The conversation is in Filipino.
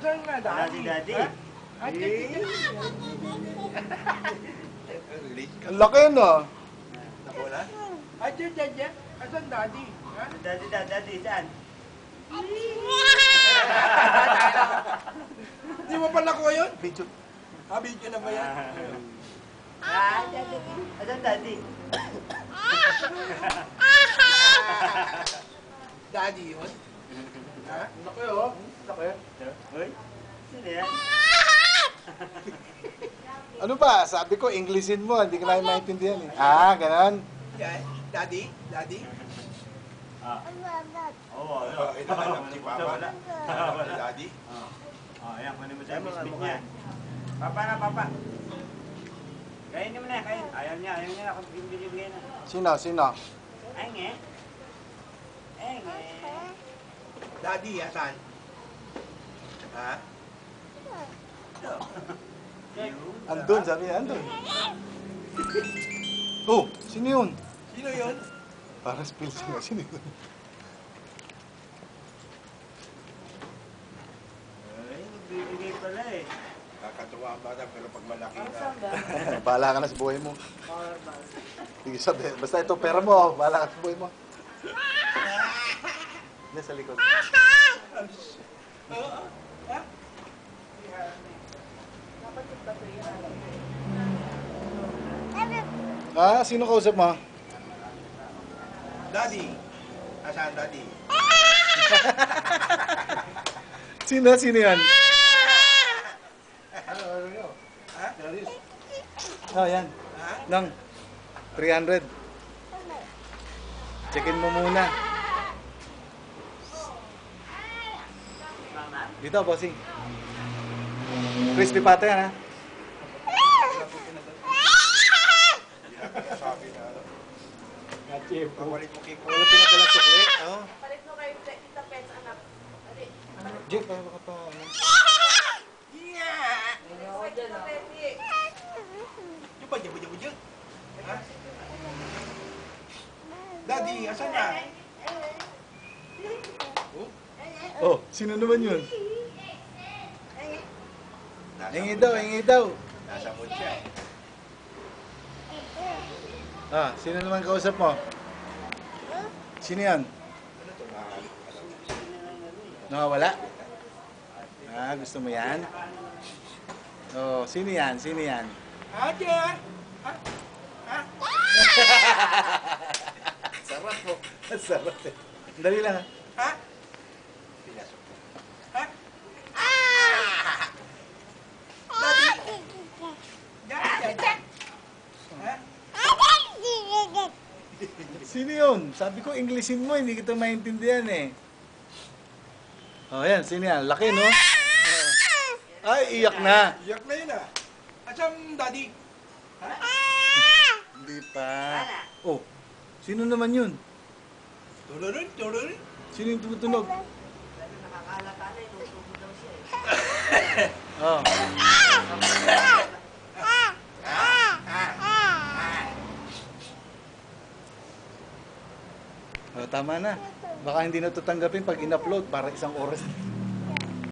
Asan nga, Daddy, Daddy? Daddy. Ha? Ang laki no. Nakuha? Asan, Daddy? Asan, Daddy? Ha? Daddy, Daddy, saan? Di mo pa nakuha yun? Video. Video na ba yan? Daddy. Asan, Daddy? Daddy yun? Ha? Laki oh. Laki. Uy, sino yan? Ano ba? Sabi ko, Englishin mo. Hindi ko na maintindihan eh. Ah, ganon. Yan. Daddy? Daddy? Oo, Ito na naman si Papa. Wala. Daddy? Ayan, kunin mo sa bisbit niya. Papa na, Papa. Kainin mo na, kain. Ayaw niya na. Kung bibigay na. Sino? Sino? Ay, nge. Ay, nge. Daddy, asan? Ha? Andun, sabi niya, andun. Oh, sino yun? Sino yun? Para spill siya. Sino yun? Ay, bibigay pala eh. Kakatuwa ang bata pero pag malaki na. Bahala ka na sa buhay mo. Sige, sabi. Basta ito, pera mo. Bahala ka sa buhay mo. Hindi, sa likod. Ah, sino kausap mo? Daddy? Asan, Daddy? Sino? Sino yan? Ha? Oh, yan. Ha? Nang 300. Checkin mo muna. Dito, bossing. Crispy pata yan, ha? Sabi na ano. Papalit mo kiko. Wala pinadalang sukli. Oh. Palit mo kayo Tita Pets, anak. Ali. Jake, para baka pa, ano? Sa Tita Petty. Yung ba, yung? Ha? Daddy, asan na? Oh, sino naman yun? Nasa Hingi mood daw, siya. hingi daw. Nasa mood siya eh. Ah, sino naman kausap mo? Sino yan? Ano to? Nakawala? Ah, gusto mo yan? Oh, sino yan? Sino yan? Ate! Ha? Ha? Sarap po. Sarap eh. Dali lang ha. Ha? Pinasok ko. Ha? Daddy! Daddy! Ha? Sino yun? Sabi ko, Englishin mo, hindi kita maintindihan eh. Oh, yan. Sino yan? Laki, no? Ay, iyak na. Iyak na yun ah. Asan, Daddy? Ha? Hindi pa. Oh, sino naman yun? Tururin, tururin. Sino yung tumutunog? Nakakalata na, inutubo daw siya eh. Oh. Oh, tama na. Baka hindi na ito tanggapin pag in-upload para 1 oras.